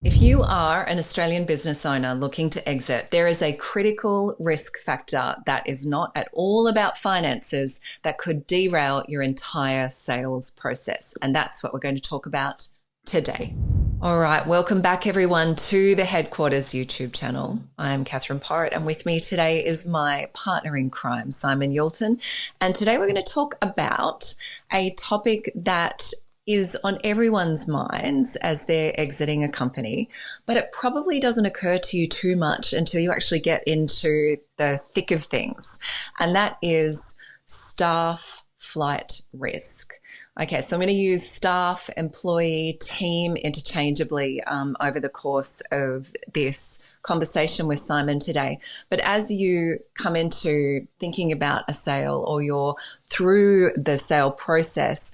If you are an Australian business owner looking to exit, there is a critical risk factor that is not at all about finances that could derail your entire sales process. And that's what we're going to talk about today. All right, welcome back everyone to the Headquarters YouTube channel. I'm Catherine Porritt, and with me today is my partner in crime, Simon Youlton. And today we're going to talk about a topic that is on everyone's minds as they're exiting a company, but it probably doesn't occur to you too much until you actually get into the thick of things. And that is staff flight risk. Okay, so I'm going to use staff, employee, team interchangeably over the course of this conversation with Simon today. But as you come into thinking about a sale or you're through the sale process,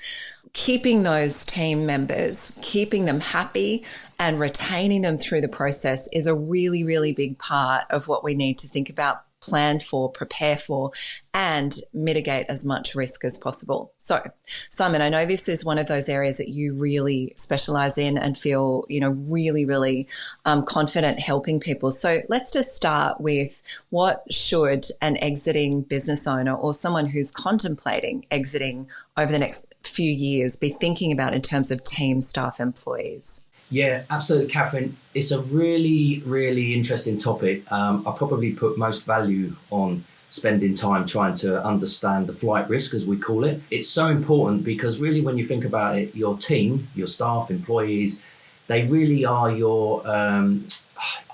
keeping those team members, keeping them happy and retaining them through the process is a really, really big part of what we need to think about, plan for, prepare for, and mitigate as much risk as possible. So, Simon, I know this is one of those areas that you really specialize in and feel, really, really confident helping people. So let's just start with what should an exiting business owner or someone who's contemplating exiting over the next few years be thinking about in terms of team, staff, employees? Yeah, absolutely, Catherine. It's a really, really interesting topic. I probably put most value on spending time trying to understand the flight risk, as we call it. It's so important because really when you think about it, your team, your staff, employees, they really are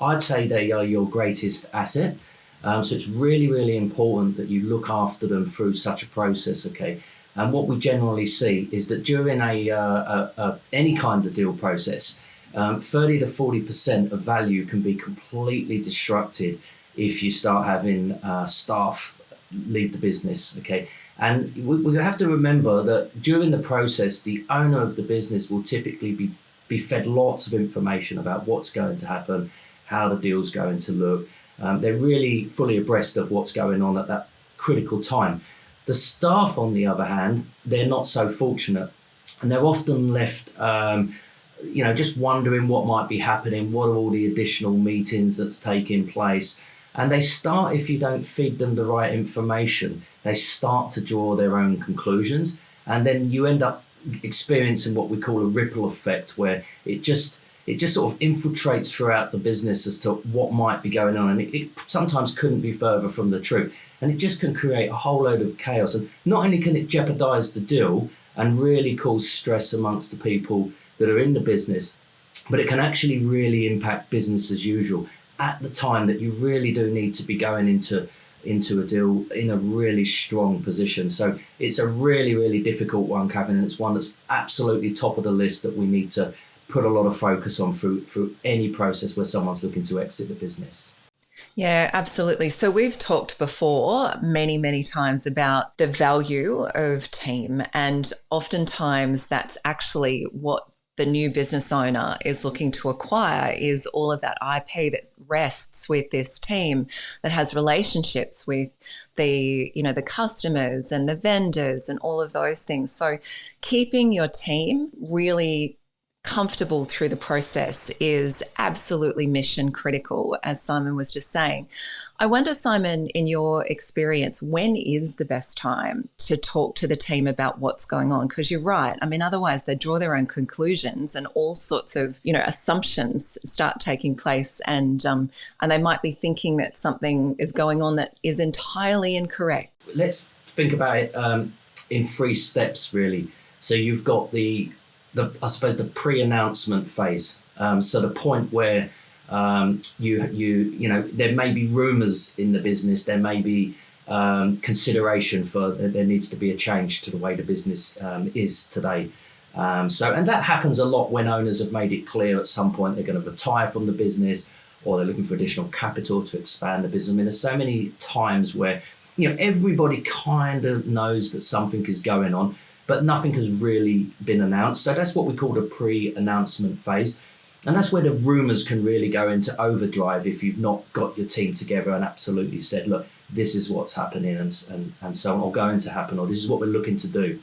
I'd say they are your greatest asset. So it's really, really important that you look after them through such a process, okay? And what we generally see is that during any kind of deal process, 30 to 40% of value can be completely disrupted if you start having staff leave the business, okay? And we have to remember that during the process, the owner of the business will typically be fed lots of information about what's going to happen, how the deal's going to look. They're really fully abreast of what's going on at that critical time. The staff, on the other hand, they're not so fortunate, and they're often left, just wondering what might be happening, what are all the additional meetings that's taking place. And they start, if you don't feed them the right information, they start to draw their own conclusions. And then you end up experiencing what we call a ripple effect, where it just sort of infiltrates throughout the business as to what might be going on. And it sometimes couldn't be further from the truth. And it just can create a whole load of chaos. And not only can it jeopardize the deal and really cause stress amongst the people that are in the business, but it can actually really impact business as usual at the time that you really do need to be going into a deal in a really strong position. So it's a really, really difficult one, Kevin, and it's one that's absolutely top of the list that we need to put a lot of focus on through any process where someone's looking to exit the business. Yeah, absolutely. So we've talked before many, many times about the value of team, and oftentimes that's actually what the new business owner is looking to acquire, is all of that IP that rests with this team, that has relationships with the customers and the vendors and all of those things. So keeping your team really comfortable through the process is absolutely mission critical, as Simon was just saying. I wonder, Simon, in your experience, when is the best time to talk to the team about what's going on? Because you're right. I mean, otherwise they draw their own conclusions and all sorts of, assumptions start taking place, and they might be thinking that something is going on that is entirely incorrect. Let's think about it in 3 steps, really. So you've got the pre-announcement phase. So the point where there may be rumours in the business, there may be consideration for there needs to be a change to the way the business is today. And that happens a lot when owners have made it clear at some point they're going to retire from the business, or they're looking for additional capital to expand the business. I mean, there's so many times where everybody kind of knows that something is going on, but nothing has really been announced. So that's what we call the pre-announcement phase. And that's where the rumours can really go into overdrive if you've not got your team together and absolutely said, look, this is what's happening and so on, or going to happen, or this is what we're looking to do.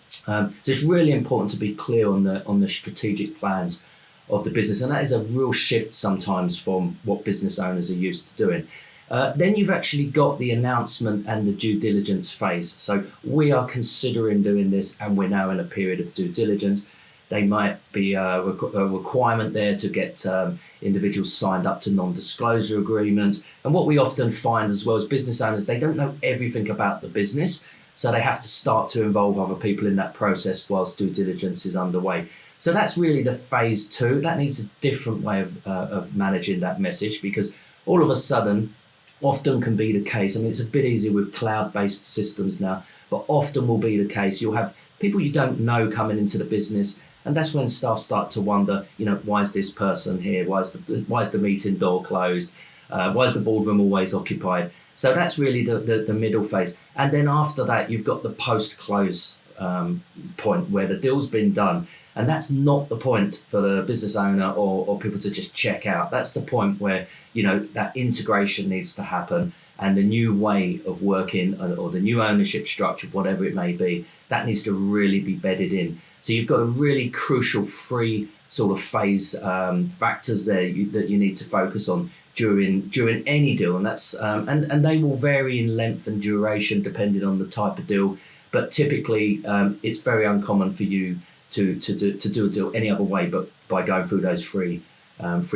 So it's really important to be clear on the strategic plans of the business. And that is a real shift sometimes from what business owners are used to doing. Then you've actually got the announcement and the due diligence phase. So we are considering doing this, and we're now in a period of due diligence. They might be a requirement there to get individuals signed up to non-disclosure agreements. And what we often find as well as business owners, they don't know everything about the business. So they have to start to involve other people in that process whilst due diligence is underway. So that's really the phase 2. That needs a different way of managing that message, because all of a sudden, often can be the case. I mean, it's a bit easier with cloud-based systems now, but often will be the case. You'll have people you don't know coming into the business, and that's when staff start to wonder, why is this person here? Why is the meeting door closed? Why is the boardroom always occupied? So that's really the middle phase. And then after that, you've got the post-close point where the deal's been done. And that's not the point for the business owner or people to just check out. That's the point where, that integration needs to happen, and the new way of working or the new ownership structure, whatever it may be, that needs to really be bedded in. So you've got a really crucial 3 sort of phase factors there that you need to focus on during any deal. And that's and they will vary in length and duration depending on the type of deal. But typically, it's very uncommon for you to do a deal any other way but by going through those three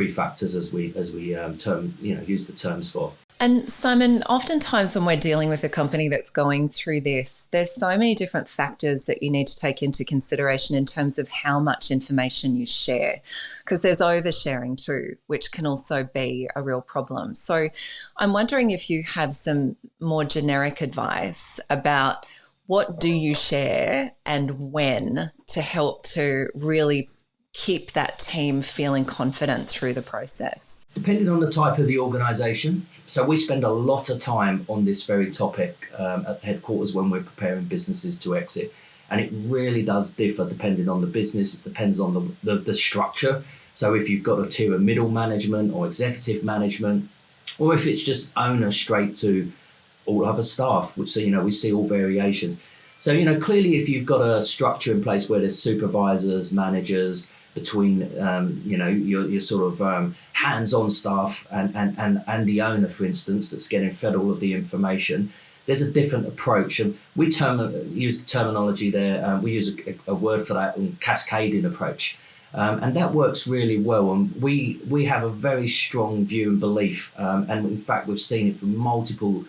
factors as we use the terms for. And Simon, oftentimes when we're dealing with a company that's going through this, there's so many different factors that you need to take into consideration in terms of how much information you share, because there's oversharing too, which can also be a real problem. So I'm wondering if you have some more generic advice about what do you share and when to help to really keep that team feeling confident through the process? Depending on the type of the organisation. So we spend a lot of time on this very topic at headquarters when we're preparing businesses to exit. And it really does differ depending on the business. It depends on the structure. So if you've got a tier of middle management or executive management, or if it's just owner straight to all other staff, which, we see all variations. So, clearly if you've got a structure in place where there's supervisors, managers, between, your sort of hands-on staff and the owner, for instance, that's getting fed all of the information, there's a different approach. And we use the terminology there, we use a word for that, cascading approach. And that works really well. And we have a very strong view and belief. And in fact, we've seen it from multiple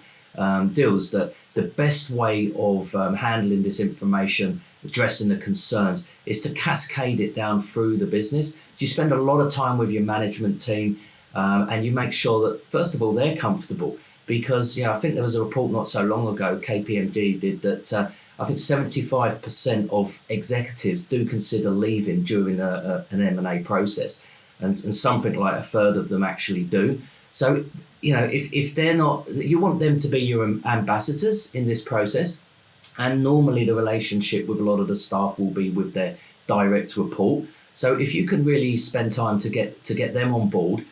deals that the best way of handling this information, addressing the concerns, is to cascade it down through the business. You spend a lot of time with your management team and you make sure that, first of all, they're comfortable. Because, I think there was a report not so long ago, KPMG did, that I think 75% of executives do consider leaving during an M&A process. And something like a third of them actually do. So, if they're not, you want them to be your ambassadors in this process. And normally the relationship with a lot of the staff will be with their direct report. So if you can really spend time to get them on board,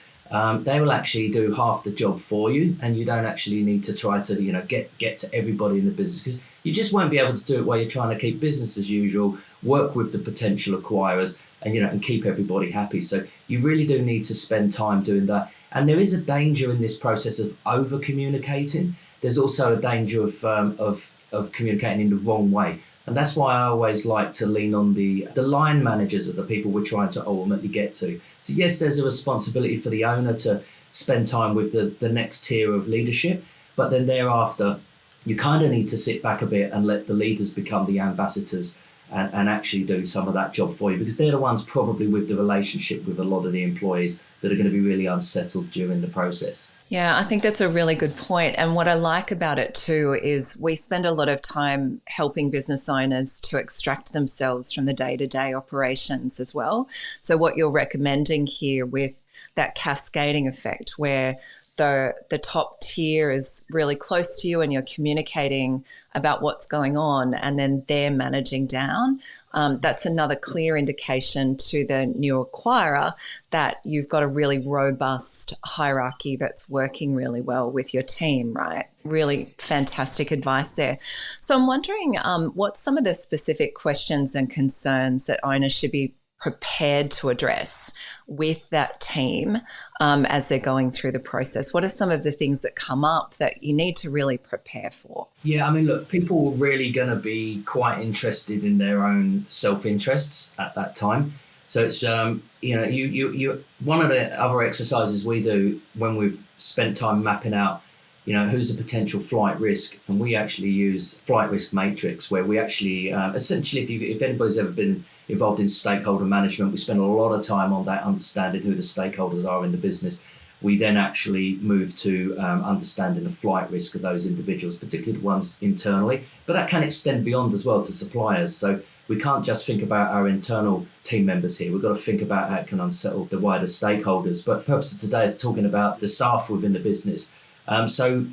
they will actually do half the job for you, and you don't actually need to try to get to everybody in the business, because you just won't be able to do it while you're trying to keep business as usual, work with the potential acquirers, and keep everybody happy. So you really do need to spend time doing that. And there is a danger in this process of over communicating. There's also a danger of communicating in the wrong way. And that's why I always like to lean on the line managers of the people we're trying to ultimately get to. So yes, there's a responsibility for the owner to spend time with the next tier of leadership, but then thereafter, you kind of need to sit back a bit and let the leaders become the ambassadors and actually do some of that job for you, because they're the ones probably with the relationship with a lot of the employees that are going to be really unsettled during the process. Yeah, I think that's a really good point. And what I like about it too is we spend a lot of time helping business owners to extract themselves from the day-to-day operations as well. So what you're recommending here with that cascading effect, where the top tier is really close to you and you're communicating about what's going on, and then they're managing down. That's another clear indication to the new acquirer that you've got a really robust hierarchy that's working really well with your team, right? Really fantastic advice there. So I'm wondering what's some of the specific questions and concerns that owners should be prepared to address with that team as they're going through the process? What are some of the things that come up that you need to really prepare for? Yeah, I mean, look, people are really going to be quite interested in their own self-interests at that time. So it's, you one of the other exercises we do when we've spent time mapping out, who's a potential flight risk, and we actually use flight risk matrix, where we actually, essentially, if anybody's ever been involved in stakeholder management, we spend a lot of time on that, understanding who the stakeholders are in the business. We then actually move to understanding the flight risk of those individuals, particularly the ones internally, but that can extend beyond as well to suppliers. So we can't just think about our internal team members here. We've got to think about how it can unsettle the wider stakeholders. But the purpose of today is talking about the staff within the business. So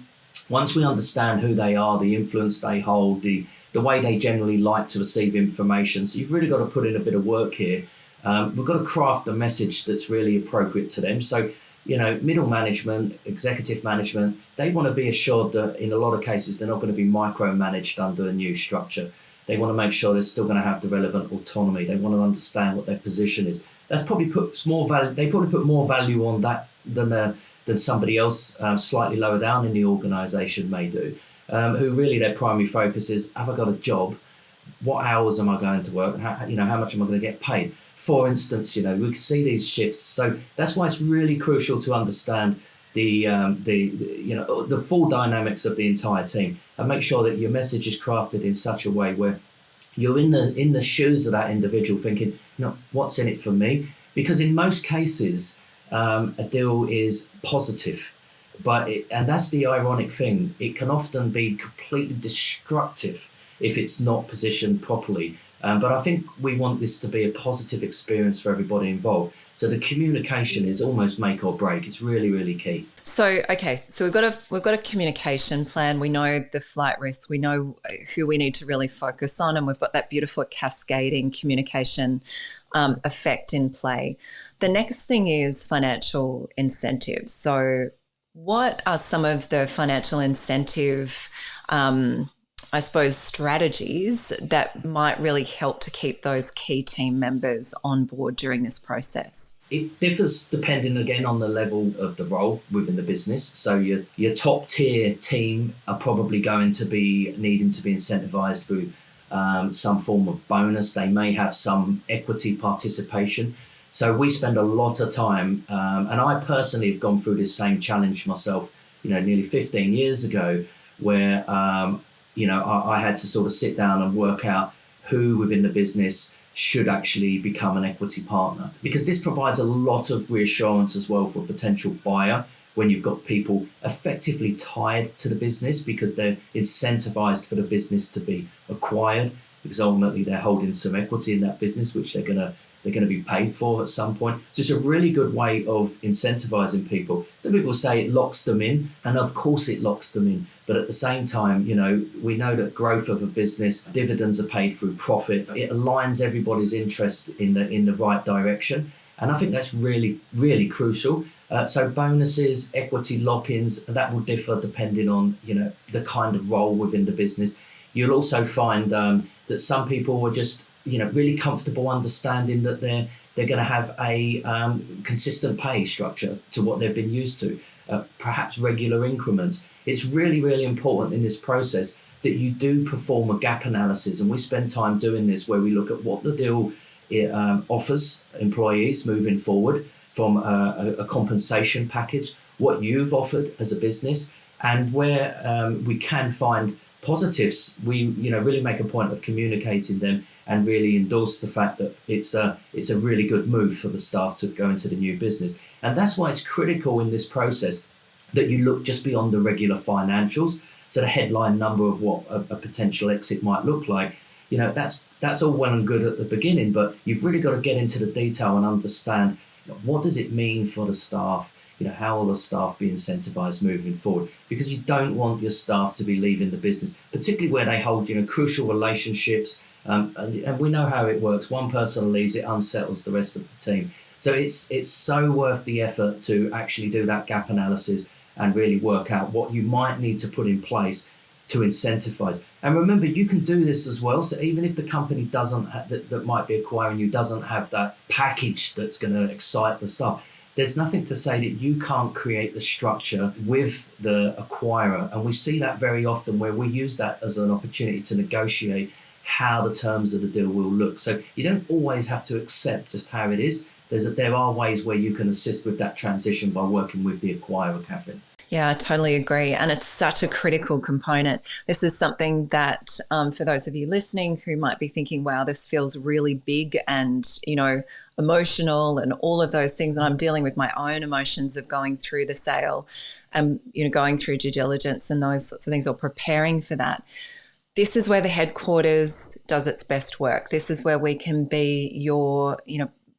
once we understand who they are, the influence they hold, the way they generally like to receive information, so you've really got to put in a bit of work here. We've got to craft a message that's really appropriate to them. So, middle management, executive management, they want to be assured that in a lot of cases, they're not going to be micromanaged under a new structure. They want to make sure they're still going to have the relevant autonomy. They want to understand what their position is. That's probably puts more value. They probably put more value on that than somebody else slightly lower down in the organisation may do, who really their primary focus is: have I got a job? What hours am I going to work? How much am I going to get paid? For instance, we can see these shifts. So that's why it's really crucial to understand the full dynamics of the entire team, and make sure that your message is crafted in such a way where you're in the shoes of that individual, thinking, what's in it for me? Because in most cases, a deal is positive, and that's the ironic thing. It can often be completely destructive if it's not positioned properly. But I think we want this to be a positive experience for everybody involved. So the communication is almost make or break. It's really, really key. So, okay, so we've got a communication plan. We know the flight risk. We know who we need to really focus on, and we've got that beautiful cascading communication effect in play. The next thing is financial incentives. So what are some of the financial incentive strategies that might really help to keep those key team members on board during this process? It differs depending, again, on the level of the role within the business. So your top tier team are probably going to be needing to be incentivized through some form of bonus. They may have some equity participation. So we spend a lot of time, and I personally have gone through this same challenge myself, nearly 15 years ago, where I had to sort of sit down and work out who within the business should actually become an equity partner, because this provides a lot of reassurance as well for a potential buyer when you've got people effectively tied to the business because they're incentivized for the business to be acquired, because ultimately they're holding some equity in that business, which they're going to be paid for at some point. So it's a really good way of incentivizing people. Some people say it locks them in, and of course it locks them in. But at the same time, we know that growth of a business, dividends are paid through profit. It aligns everybody's interest in the right direction. And I think that's really, really crucial. So bonuses, equity lock-ins, that will differ depending on, the kind of role within the business. You'll also find that some people are just really comfortable understanding that they're going to have a consistent pay structure to what they've been used to, perhaps regular increments. It's really, really important in this process that you do perform a gap analysis, and we spend time doing this where we look at what the deal offers employees moving forward from a compensation package, what you've offered as a business, and where we can find positives. We really make a point of communicating them and really endorse the fact that it's a really good move for the staff to go into the new business. And that's why it's critical in this process that you look just beyond the regular financials. So the headline number of what a potential exit might look like, that's all well and good at the beginning, but you've really got to get into the detail and understand what does it mean for the staff. How will the staff be incentivized moving forward? Because you don't want your staff to be leaving the business, particularly where they hold, crucial relationships. And we know how it works. One person leaves, it unsettles the rest of the team. So it's so worth the effort to actually do that gap analysis and really work out what you might need to put in place to incentivize. And remember, you can do this as well. So even if the company doesn't that might be acquiring you doesn't have that package that's going to excite the staff, there's nothing to say that you can't create the structure with the acquirer. And we see that very often where we use that as an opportunity to negotiate how the terms of the deal will look. So you don't always have to accept just how it is. There are ways where you can assist with that transition by working with the acquirer, Catherine. Yeah, I totally agree. And it's such a critical component. This is something that for those of you listening who might be thinking, wow, this feels really big and, emotional and all of those things. And I'm dealing with my own emotions of going through the sale and, going through due diligence and those sorts of things, or preparing for that. This is where the headquarters does its best work. This is where we can be your,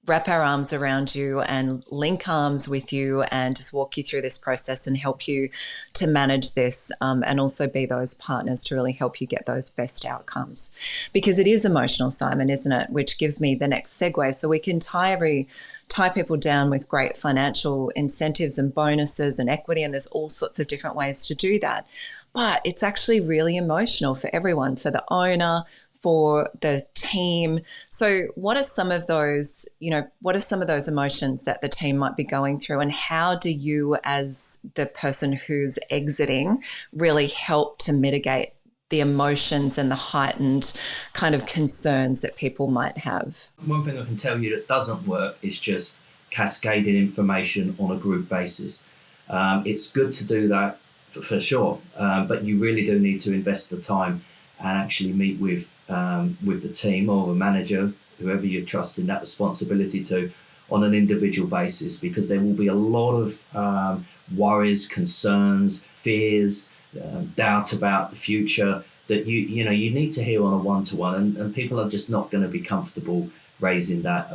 wrap our arms around you and link arms with you and just walk you through this process and help you to manage this, and also be those partners to really help you get those best outcomes. Because it is emotional, Simon, isn't it? Which gives me the next segue. So we can tie people down with great financial incentives and bonuses and equity, and there's all sorts of different ways to do that. But it's actually really emotional for everyone, for the owner, for the team. So what are some of those emotions that the team might be going through, and how do you, as the person who's exiting, really help to mitigate the emotions and the heightened kind of concerns that people might have? One thing I can tell you that doesn't work is just cascading information on a group basis. It's good to do that for sure, but you really do need to invest the time and actually meet with the team or the manager, whoever you trust in that responsibility to, on an individual basis, because there will be a lot of worries, concerns, fears, doubt about the future that you need to hear on a one-to-one, and people are just not going to be comfortable raising that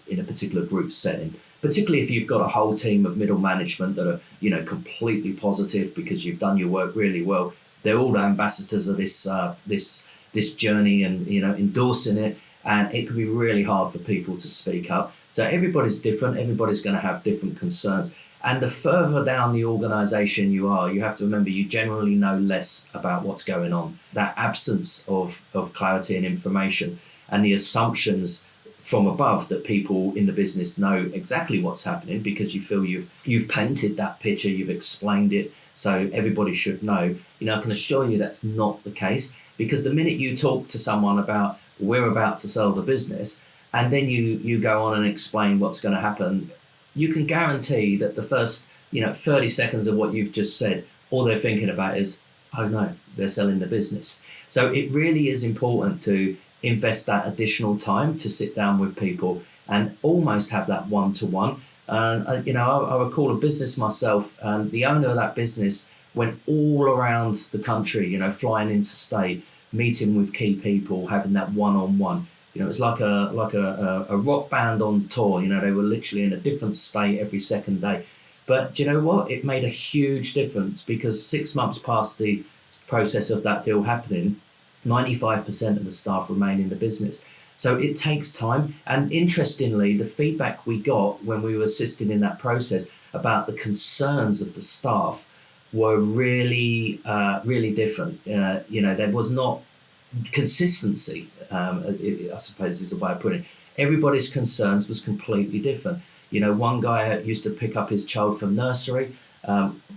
in a particular group setting, particularly if you've got a whole team of middle management that are completely positive because you've done your work really well. They're all the ambassadors of this journey and endorsing it, and it can be really hard for people to speak up. So everybody's different, everybody's going to have different concerns, and the further down the organisation you are, you have to remember you generally know less about what's going on. That absence of clarity and information and the assumptions from above that people in the business know exactly what's happening because you feel you've painted that picture, you've explained it, so everybody should know. I can assure you that's not the case, because the minute you talk to someone about we're about to sell the business, and then you go on and explain what's going to happen, you can guarantee that the first 30 seconds of what you've just said, all they're thinking about is, oh no, they're selling the business. So it really is important to invest that additional time to sit down with people and almost have that one-to-one. I recall a business myself, and the owner of that business went all around the country, flying interstate, meeting with key people, having that one-on-one. It was like a rock band on tour. They were literally in a different state every second day. But do you know what? It made a huge difference, because 6 months past the process of that deal happening, 95% of the staff remain in the business. So it takes time. And interestingly, the feedback we got when we were assisting in that process about the concerns of the staff were really, really different. There was not consistency, I suppose is the way of putting it. Everybody's concerns was completely different. One guy used to pick up his child from nursery.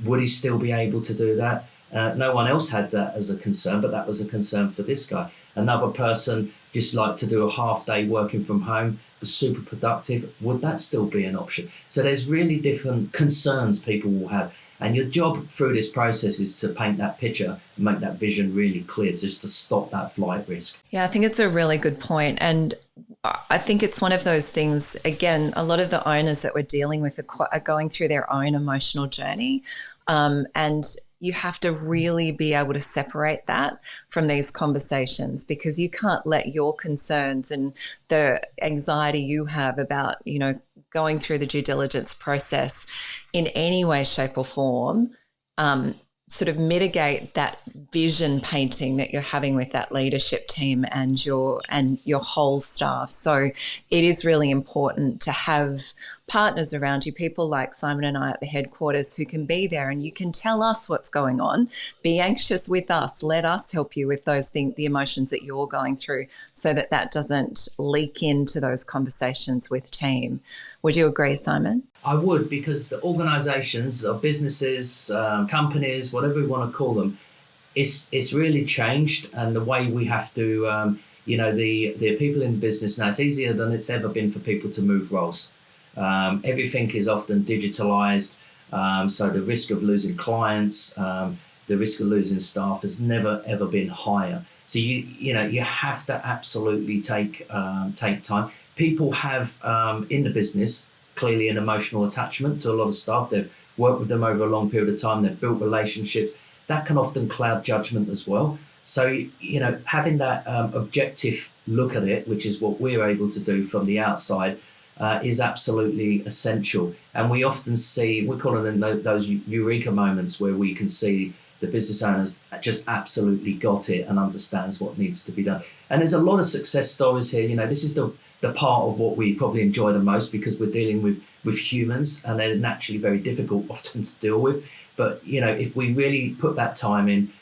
Would he still be able to do that? No one else had that as a concern, but that was a concern for this guy. Another person just liked to do a half day working from home, was super productive. Would that still be an option? So there's really different concerns people will have. And your job through this process is to paint that picture and make that vision really clear, just to stop that flight risk. Yeah, I think it's a really good point. And I think it's one of those things, again, a lot of the owners that we're dealing with are going through their own emotional journey. And you have to really be able to separate that from these conversations, because you can't let your concerns and the anxiety you have about, going through the due diligence process in any way, shape or form, sort of mitigate that vision painting that you're having with that leadership team and your whole staff. So it is really important to have partners around you, people like Simon and I at the headquarters who can be there and you can tell us what's going on. Be anxious with us. Let us help you with those things, the emotions that you're going through, so that that doesn't leak into those conversations with team. Would you agree, Simon? I would, because the organisations or businesses, companies, whatever we want to call them, it's really changed, and the way we have to, the people in business now, it's easier than it's ever been for people to move roles. Everything is often digitalised, so the risk of losing clients, the risk of losing staff has never ever been higher. So you have to absolutely take time. People have in the business clearly an emotional attachment to a lot of staff. They've worked with them over a long period of time. They've built relationships. That can often cloud judgment as well. So, having that objective look at it, which is what we're able to do from the outside, is absolutely essential. And we often see, we call them those eureka moments where we can see the business owners just absolutely got it and understands what needs to be done. And there's a lot of success stories here. This is the part of what we probably enjoy the most, because we're dealing with humans and they're naturally very difficult often to deal with. But, if we really put that time in,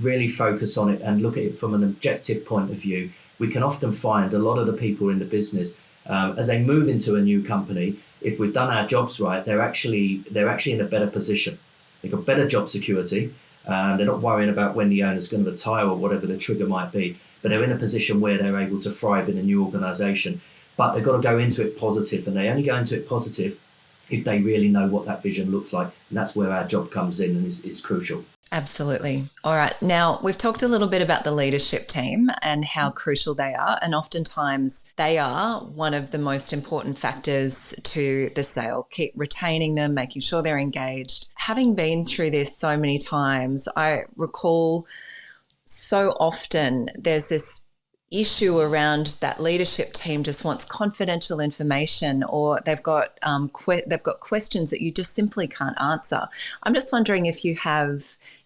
really focus on it and look at it from an objective point of view, we can often find a lot of the people in the business, as they move into a new company, if we've done our jobs right, they're actually in a better position. They've got better job security. They're not worrying about when the owner's going to retire or whatever the trigger might be, but they're in a position where they're able to thrive in a new organisation. But they've got to go into it positive, and they only go into it positive if they really know what that vision looks like. And that's where our job comes in and is crucial. Absolutely. All right. Now, we've talked a little bit about the leadership team and how crucial they are. And oftentimes they are one of the most important factors to the sale. Keep retaining them, making sure they're engaged. Having been through this so many times, I recall so often there's this issue around that leadership team just wants confidential information, or they've got questions that you just simply can't answer. I'm just wondering if you have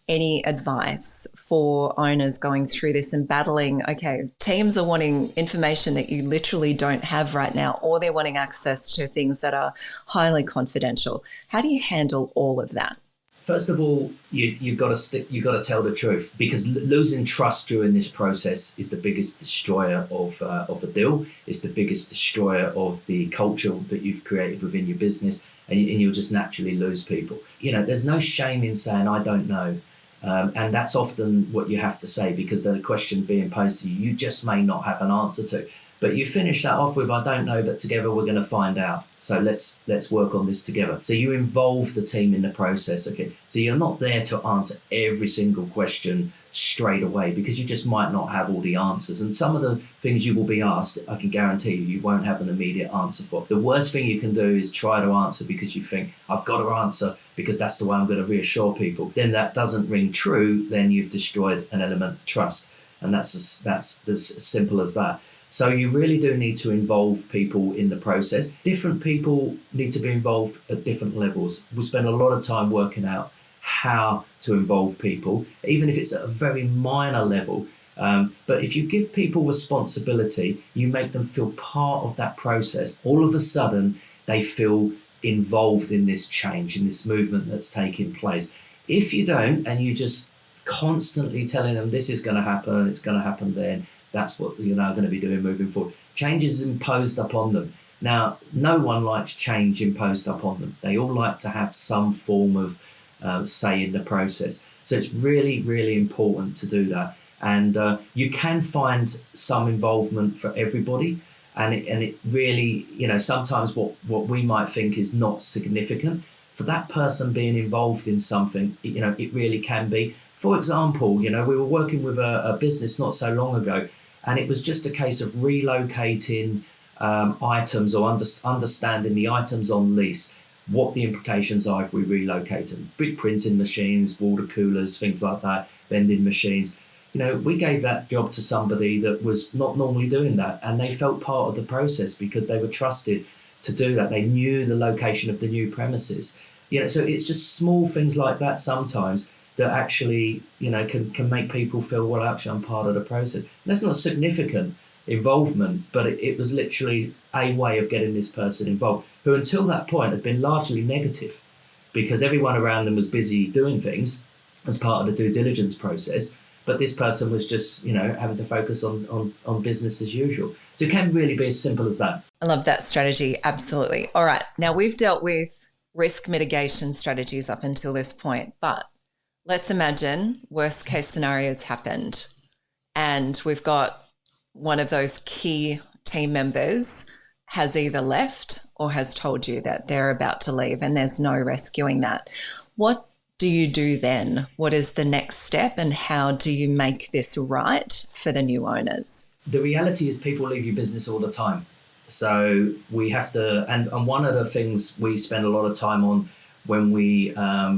any advice for owners going through this and battling, okay, teams are wanting information that you literally don't have right now, or they're wanting access to things that are highly confidential. How do you handle all of that? First of all, you've got to tell the truth, because losing trust during this process is the biggest destroyer of a deal. It's the biggest destroyer of the culture that you've created within your business, and you'll just naturally lose people. There's no shame in saying I don't know, and that's often what you have to say, because the question being posed to you just may not have an answer to. But you finish that off with, I don't know, but together we're going to find out. So let's work on this together. So you involve the team in the process, okay? So you're not there to answer every single question straight away, because you just might not have all the answers. And some of the things you will be asked, I can guarantee you won't have an immediate answer for. The worst thing you can do is try to answer because you think, I've got to answer because that's the way I'm going to reassure people. Then that doesn't ring true. Then you've destroyed an element of trust. And that's as simple as that. So you really do need to involve people in the process. Different people need to be involved at different levels. We spend a lot of time working out how to involve people, even if it's at a very minor level. But if you give people responsibility, you make them feel part of that process. All of a sudden, they feel involved in this change, in this movement that's taking place. If you don't, and you just constantly telling them this is going to happen, it's going to happen then, that's what you're now going to be doing moving forward. Change is imposed upon them. Now, no one likes change imposed upon them. They all like to have some form of say in the process. So it's really, really important to do that. And you can find some involvement for everybody. And it really, sometimes what we might think is not significant, for that person being involved in something, it really can be. For example, we were working with a business not so long ago, and it was just a case of relocating items, or understanding the items on lease, what the implications are if we relocate them. Big printing machines, water coolers, things like that, vending machines. We gave that job to somebody that was not normally doing that, and they felt part of the process because they were trusted to do that. They knew the location of the new premises. So it's just small things like that sometimes that actually, can make people feel, well, actually, I'm part of the process. And that's not significant, involvement, but it was literally a way of getting this person involved, who until that point had been largely negative because everyone around them was busy doing things as part of the due diligence process. But this person was just, having to focus on business as usual. So it can really be as simple as that. I love that strategy. Absolutely. All right. Now, we've dealt with risk mitigation strategies up until this point, but let's imagine worst case scenarios happened and we've got one of those key team members has either left or has told you that they're about to leave and there's no rescuing that. What do you do then? What is the next step and how do you make this right for the new owners? The reality is people leave your business all the time. So we have to, and one of the things we spend a lot of time on when we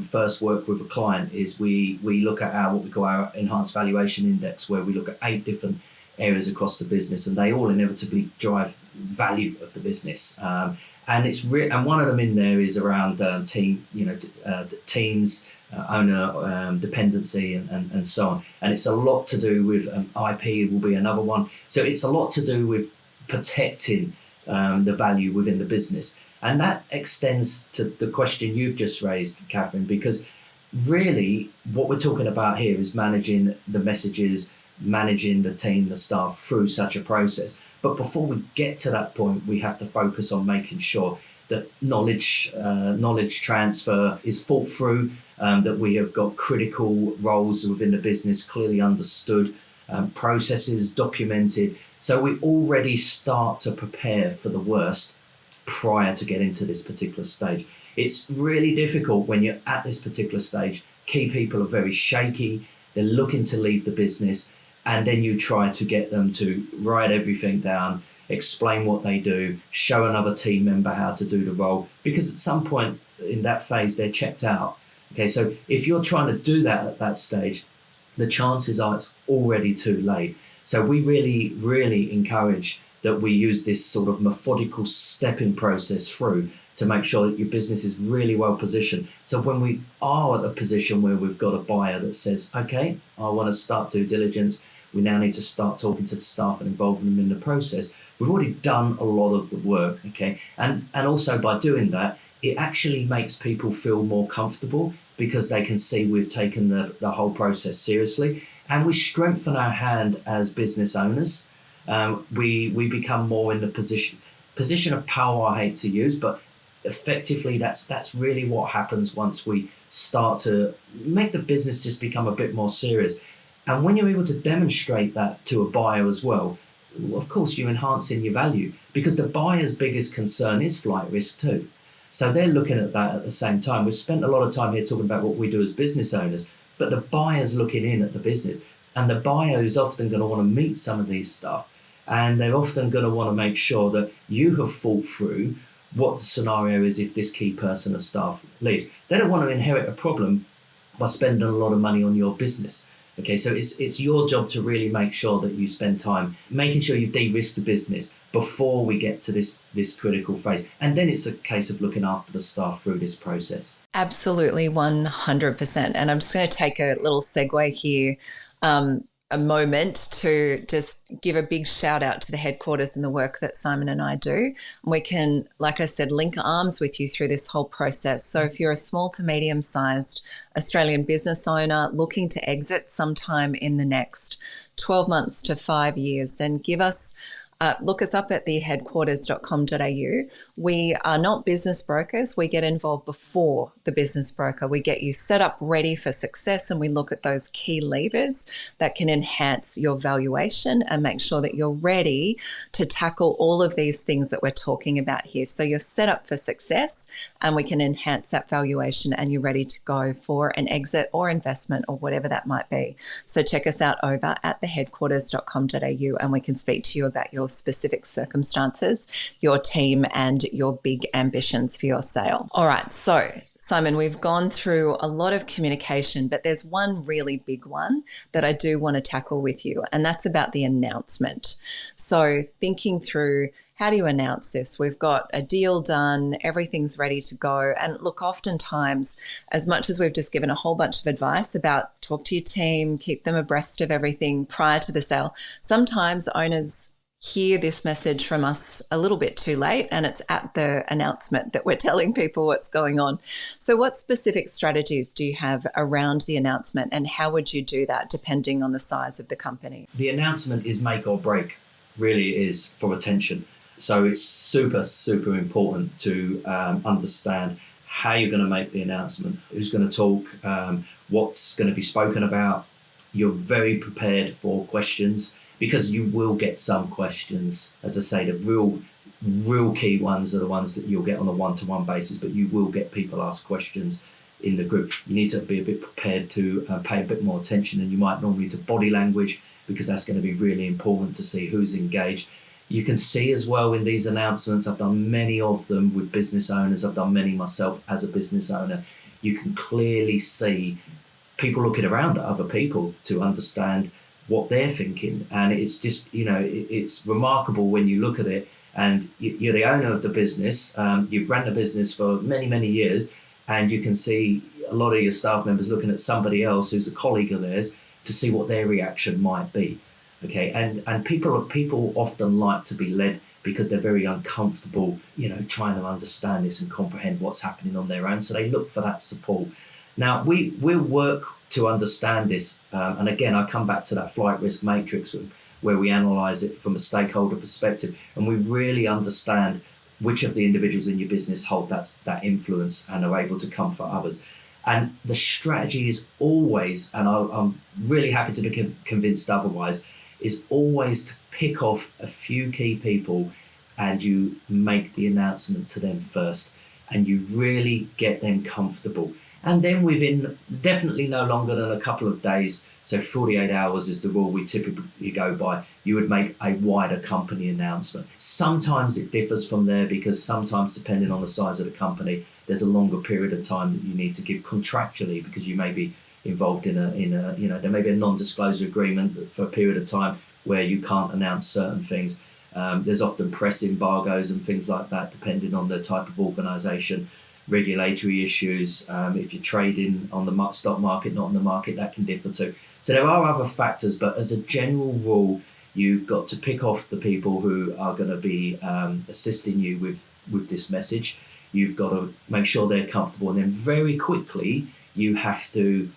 first work with a client is we look at what we call our enhanced valuation index, where we look at 8 different areas across the business, and they all inevitably drive value of the business. And and one of them in there is around teams, owner dependency, and so on. And it's a lot to do with IP will be another one. So it's a lot to do with protecting the value within the business. And that extends to the question you've just raised, Catherine, because really what we're talking about here is managing the messages, managing the team, the staff through such a process. But before we get to that point, we have to focus on making sure that knowledge transfer is thought through, that we have got critical roles within the business clearly understood, processes documented. So we already start to prepare for the worst prior to getting to this particular stage. It's really difficult when you're at this particular stage. Key people are very shaky. They're looking to leave the business. And then you try to get them to write everything down, explain what they do, show another team member how to do the role, because at some point in that phase, they're checked out. Okay, so if you're trying to do that at that stage, the chances are it's already too late. So we really, really encourage that we use this sort of methodical stepping process through to make sure that your business is really well positioned. So when we are at a position where we've got a buyer that says, okay, I want to start due diligence, we now need to start talking to the staff and involving them in the process. We've already done a lot of the work, okay? And also by doing that, it actually makes people feel more comfortable because they can see we've taken the whole process seriously. And we strengthen our hand as business owners. We become more in the position of power, I hate to use, but effectively that's really what happens once we start to make the business just become a bit more serious. And when you're able to demonstrate that to a buyer as well, of course you're enhancing your value, because the buyer's biggest concern is flight risk too. So they're looking at that at the same time. We've spent a lot of time here talking about what we do as business owners, but the buyer's looking in at the business, and the buyer is often going to want to meet some of these stuff, and they're often going to want to make sure that you have thought through what the scenario is if this key person or staff leaves. They don't want to inherit a problem by spending a lot of money on your business. Okay, so it's your job to really make sure that you spend time making sure you've de-risked the business before we get to this critical phase. And then it's a case of looking after the staff through this process. Absolutely, 100%. And I'm just going to take a little segue here, a moment to just give a big shout out to the headquarters and the work that Simon and I do. And we can, like I said, link arms with you through this whole process. So if you're a small to medium-sized Australian business owner looking to exit sometime in the next 12 months to 5 years, then look us up at theheadquarters.com.au. We are not business brokers. We get involved before the business broker. We get you set up ready for success, and we look at those key levers that can enhance your valuation and make sure that you're ready to tackle all of these things that we're talking about here. So you're set up for success, and we can enhance that valuation, and you're ready to go for an exit or investment or whatever that might be. So check us out over at theheadquarters.com.au, and we can speak to you about your specific circumstances, your team, and your big ambitions for your sale. All right, so Simon, we've gone through a lot of communication, but there's one really big one that I do want to tackle with you, and that's about the announcement. So thinking through, how do you announce this? We've got a deal done, everything's ready to go. And look, oftentimes, as much as we've just given a whole bunch of advice about talk to your team, keep them abreast of everything prior to the sale, sometimes owners hear this message from us a little bit too late, and it's at the announcement that we're telling people what's going on. So what specific strategies do you have around the announcement, and how would you do that depending on the size of the company? The announcement is make or break, really it is, for attention. So it's super, super important to understand how you're going to make the announcement, who's going to talk, what's going to be spoken about. You're very prepared for questions, because you will get some questions. As I say, the real key ones are the ones that you'll get on a one-to-one basis, but you will get people ask questions in the group. You need to be a bit prepared to pay a bit more attention than you might normally to body language, because that's going to be really important to see who's engaged. You can see as well in these announcements, I've done many of them with business owners, I've done many myself as a business owner, you can clearly see people looking around at other people to understand what they're thinking. And it's just, it's remarkable when you look at it, and you're the owner of the business, you've ran the business for many, many years, and you can see a lot of your staff members looking at somebody else who's a colleague of theirs to see what their reaction might be. Okay, and people often like to be led because they're very uncomfortable, trying to understand this and comprehend what's happening on their own. So they look for that support. Now, we'll work to understand this. And again, I come back to that flight risk matrix where we analyse it from a stakeholder perspective, and we really understand which of the individuals in your business hold that influence and are able to comfort others. And the strategy is always, and I'm really happy to be convinced otherwise, is always to pick off a few key people and you make the announcement to them first, and you really get them comfortable. And then within definitely no longer than a couple of days, so 48 hours is the rule we typically go by, you would make a wider company announcement. Sometimes it differs from there, because sometimes, depending on the size of the company, there's a longer period of time that you need to give contractually, because you may be involved in there may be a non-disclosure agreement for a period of time where you can't announce certain things. There's often press embargoes and things like that, depending on the type of organisation. Regulatory issues, if you're trading on the stock market, not on the market, that can differ too. So there are other factors, but as a general rule, you've got to pick off the people who are going to be assisting you with this message. You've got to make sure they're comfortable, and then very quickly you have to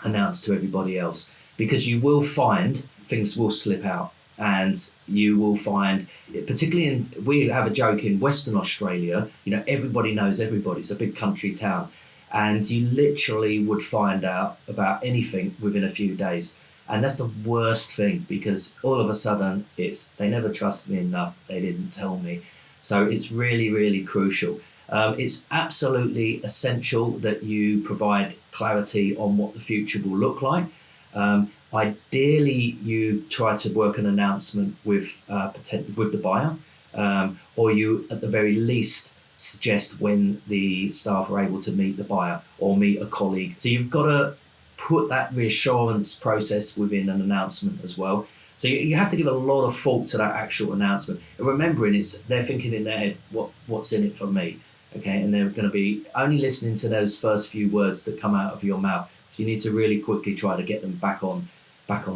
announce to everybody else, because you will find things will slip out. And you will find, particularly we have a joke in Western Australia, everybody knows everybody. It's a big country town. And you literally would find out about anything within a few days. And that's the worst thing, because all of a sudden they never trusted me enough. They didn't tell me. So it's really, really crucial. It's absolutely essential that you provide clarity on what the future will look like. Ideally, you try to work an announcement with the buyer, or you, at the very least, suggest when the staff are able to meet the buyer or meet a colleague. So you've got to put that reassurance process within an announcement as well. So you have to give a lot of thought to that actual announcement, and remembering they're thinking in their head, what's in it for me, okay? And they're going to be only listening to those first few words that come out of your mouth. So you need to really quickly try to get them back on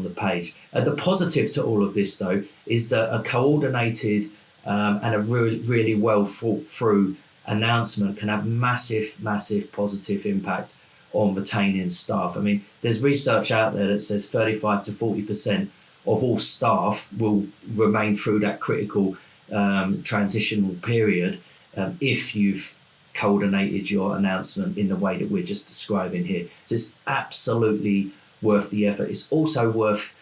the page. The positive to all of this, though, is that a coordinated and a really, really well thought through announcement can have massive, massive positive impact on retaining staff. I mean, there's research out there that says 35 to 40% of all staff will remain through that critical transitional period if you've coordinated your announcement in the way that we're just describing here. So it's absolutely worth the effort. It's also worth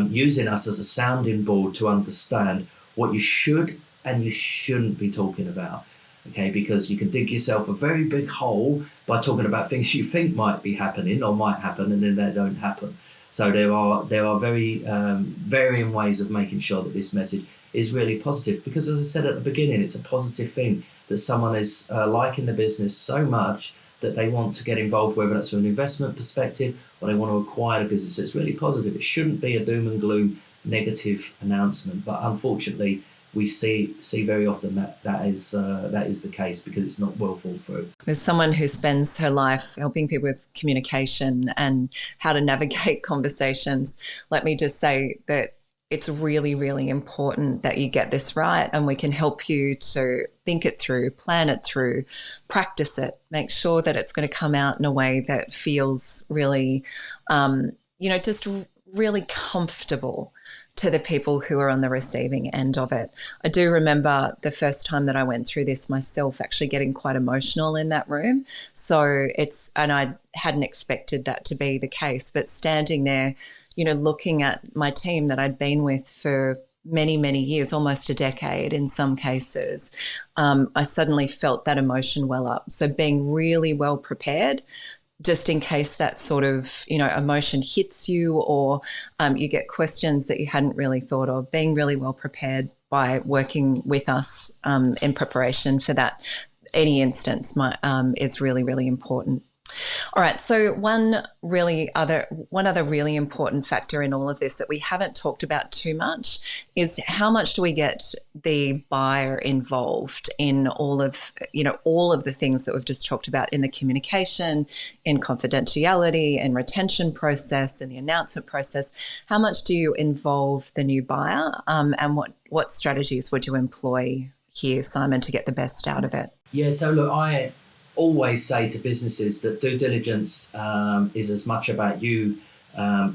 using us as a sounding board to understand what you should and you shouldn't be talking about, okay? Because you can dig yourself a very big hole by talking about things you think might be happening or might happen, and then they don't happen. So there are very varying ways of making sure that this message is really positive, because as I said at the beginning, it's a positive thing that someone is liking the business so much that they want to get involved, whether that's from an investment perspective or they want to acquire the business. So it's really positive. It shouldn't be a doom and gloom negative announcement, but unfortunately we see very often that is the case, because it's not well thought through. As someone who spends her life helping people with communication and how to navigate conversations, let me just say that it's really, really important that you get this right, and we can help you to think it through, plan it through, practice it, make sure that it's going to come out in a way that feels really, just really comfortable to the people who are on the receiving end of it. I do remember the first time that I went through this myself actually getting quite emotional in that room. And I hadn't expected that to be the case, but standing there, looking at my team that I'd been with for many, many years, almost a decade in some cases, I suddenly felt that emotion well up. So being really well prepared, just in case that sort of, emotion hits you, or you get questions that you hadn't really thought of, being really well prepared by working with us in preparation for that, any instance is really, really important. All right. So one other really important factor in all of this that we haven't talked about too much is how much do we get the buyer involved in all of the things that we've just talked about in the communication, in confidentiality and retention process and the announcement process. How much do you involve the new buyer, and what strategies would you employ here, Simon, to get the best out of it? Yeah. So look, I always say to businesses that due diligence is as much about you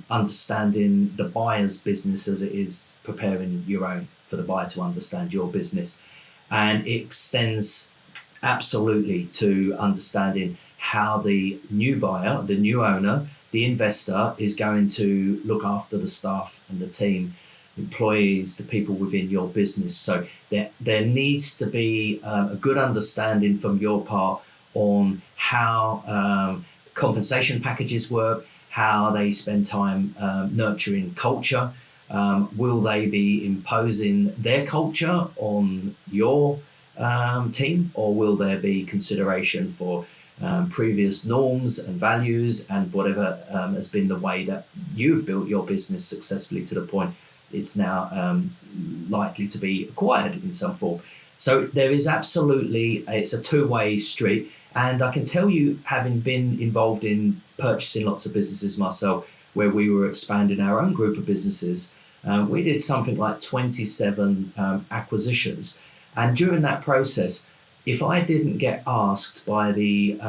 understanding the buyer's business as it is preparing your own for the buyer to understand your business. And it extends absolutely to understanding how the new buyer, the new owner, the investor is going to look after the staff and the team, employees, the people within your business. So there needs to be a good understanding from your part on how compensation packages work, how they spend time nurturing culture. Will they be imposing their culture on your team, or will there be consideration for previous norms and values and whatever has been the way that you've built your business successfully to the point it's now likely to be acquired in some form? So there is absolutely, it's a two-way street. And I can tell you, having been involved in purchasing lots of businesses myself, where we were expanding our own group of businesses, we did something like 27 acquisitions. And during that process, if I didn't get asked by the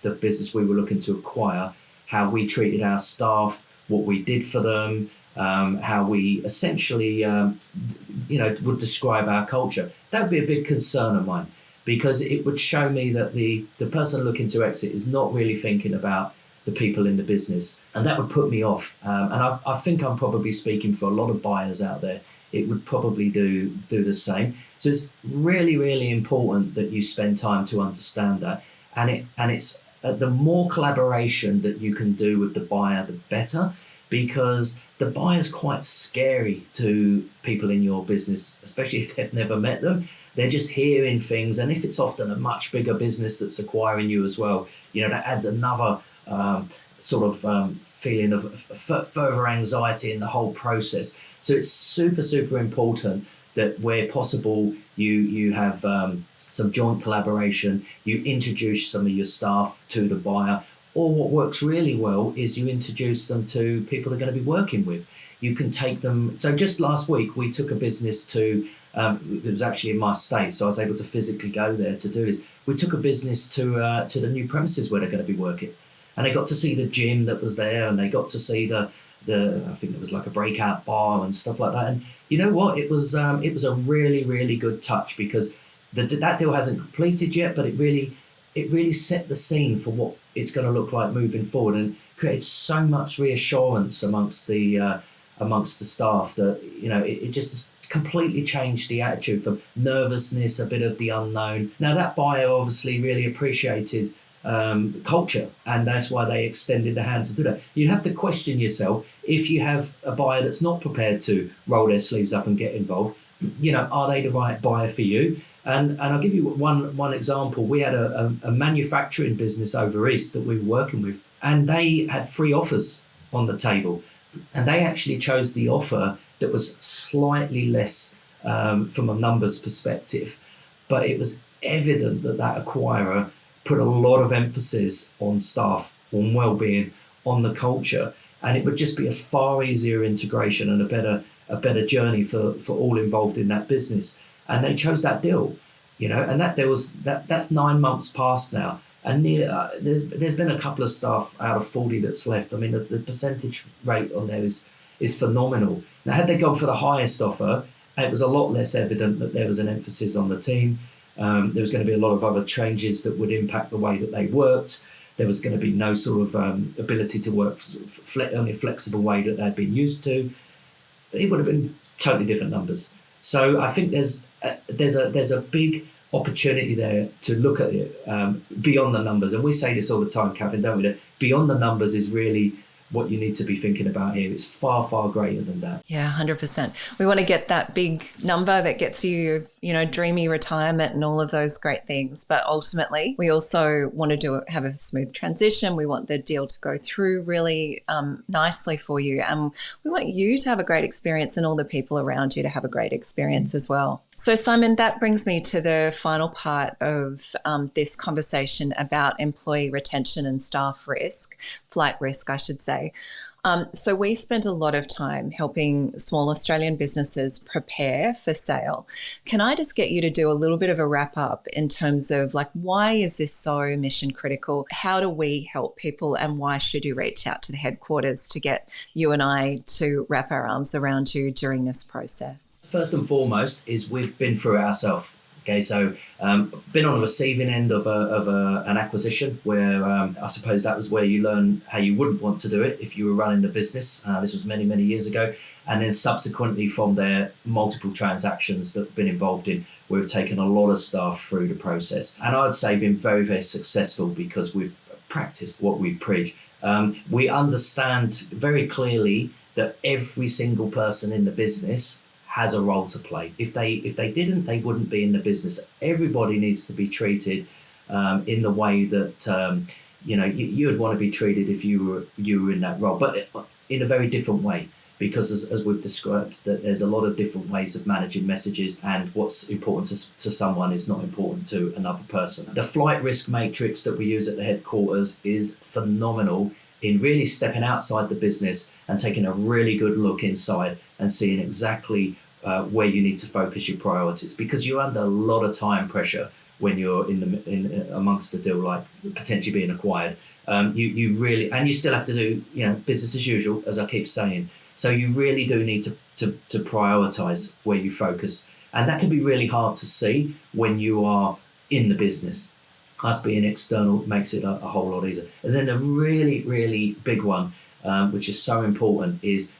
business we were looking to acquire how we treated our staff, what we did for them, how we essentially, would describe our culture, that would be a big concern of mine, because it would show me that the person looking to exit is not really thinking about the people in the business, and that would put me off. And I think I'm probably speaking for a lot of buyers out there. It would probably do the same. So it's really, really important that you spend time to understand that, and it's the more collaboration that you can do with the buyer, the better, because the buyer's quite scary to people in your business, especially if they've never met them. They're just hearing things, and if it's often a much bigger business that's acquiring you as well, that adds another feeling of further anxiety in the whole process. So it's super, super important that where possible, you have some joint collaboration, you introduce some of your staff to the buyer, or what works really well is you introduce them to people they're going to be working with. You can take them. So just last week, we took a business to, it was actually in my state, so I was able to physically go there to do this. We took a business to the new premises where they're going to be working. And they got to see the gym that was there, and they got to see the I think it was like a breakout bar and stuff like that. And you know what? It was a really, really good touch, because that deal hasn't completed yet, but it really set the scene for what it's going to look like moving forward, and created so much reassurance amongst the staff that it just completely changed the attitude from nervousness, a bit of the unknown. Now that buyer obviously really appreciated culture, and that's why they extended the hand to do that. You have to question yourself, if you have a buyer that's not prepared to roll their sleeves up and get involved, are they the right buyer for you? And I'll give you one example. We had a manufacturing business over east that we were working with, and they had 3 offers on the table, and they actually chose the offer that was slightly less from a numbers perspective, but it was evident that acquirer put a lot of emphasis on staff, on well-being, on the culture, and it would just be a far easier integration and a a better journey for all involved in that business. And they chose that deal, and that deal that's 9 months past now. And there's been a couple of staff out of 40 that's left. I mean, the percentage rate on there is phenomenal. Now, had they gone for the highest offer, it was a lot less evident that there was an emphasis on the team. There was going to be a lot of other changes that would impact the way that they worked. There was going to be no sort of ability to work on a flexible way that they'd been used to. It would have been totally different numbers. So I think there's a big opportunity there to look at it beyond the numbers. And we say this all the time, Catherine, don't we? That beyond the numbers is really what you need to be thinking about here. It's far, far greater than that. Yeah, 100%. We want to get that big number that gets you, dreamy retirement and all of those great things. But ultimately, we also want to have a smooth transition. We want the deal to go through really nicely for you. And we want you to have a great experience and all the people around you to have a great experience as well. So, Simon, that brings me to the final part of this conversation about employee retention and staff risk, flight risk, I should say. So we spent a lot of time helping small Australian businesses prepare for sale. Can I just get you to do a little bit of a wrap up in terms of why is this so mission critical? How do we help people, and why should you reach out to the headquarters to get you and I to wrap our arms around you during this process? First and foremost is we've been through it ourselves. Okay, so been on the receiving end of an acquisition where I suppose that was where you learn how you wouldn't want to do it if you were running the business. This was many, many years ago. And then subsequently from there, multiple transactions that I've been involved in, we've taken a lot of staff through the process. And I would say been very, very successful because we've practiced what we preach. We understand very clearly that every single person in the business has a role to play. If they didn't, they wouldn't be in the business. Everybody needs to be treated in the way that you would want to be treated if you were in that role, but in a very different way. Because as we've described, that there's a lot of different ways of managing messages, and what's important to someone is not important to another person. The flight risk matrix that we use at the headquarters is phenomenal in really stepping outside the business and taking a really good look inside and seeing exactly where you need to focus your priorities, because you're under a lot of time pressure when you're in amongst the deal, like potentially being acquired. You really, and you still have to do business as usual, as I keep saying. So you really do need to prioritize where you focus, and that can be really hard to see when you are in the business. Us being external makes it a whole lot easier. And then a really, really big one, which is so important, is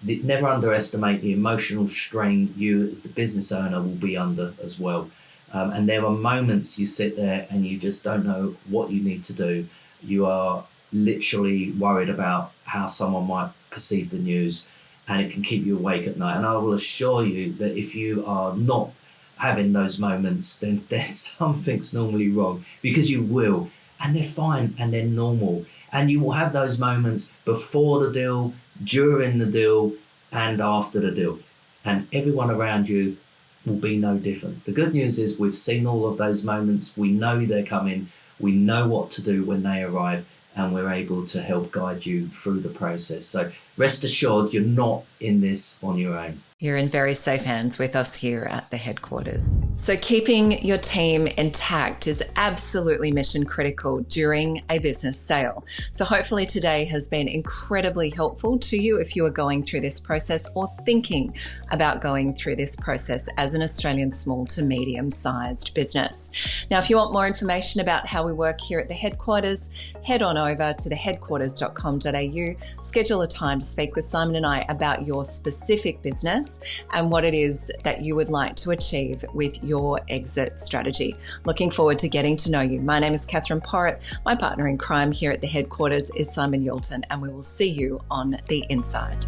never underestimate the emotional strain you as the business owner will be under as well. And there are moments you sit there and you just don't know what you need to do. You are literally worried about how someone might perceive the news, and it can keep you awake at night. And I will assure you that if you are not having those moments, then something's normally wrong, because you will, and they're fine and they're normal. And you will have those moments before the deal, during the deal, and after the deal. And everyone around you will be no different. The good news is we've seen all of those moments. We know they're coming. We know what to do when they arrive, and we're able to help guide you through the process. So rest assured, you're not in this on your own. You're in very safe hands with us here at the headquarters. So keeping your team intact is absolutely mission critical during a business sale. So hopefully today has been incredibly helpful to you if you are going through this process or thinking about going through this process as an Australian small to medium-sized business. Now, if you want more information about how we work here at the headquarters, head on over to theheadquarters.com.au, schedule a time to speak with Simon and I about your specific business and what it is that you would like to achieve with your exit strategy. Looking forward to getting to know you. My name is Catherine Porritt. My partner in crime here at the headquarters is Simon Youlton, and we will see you on the inside.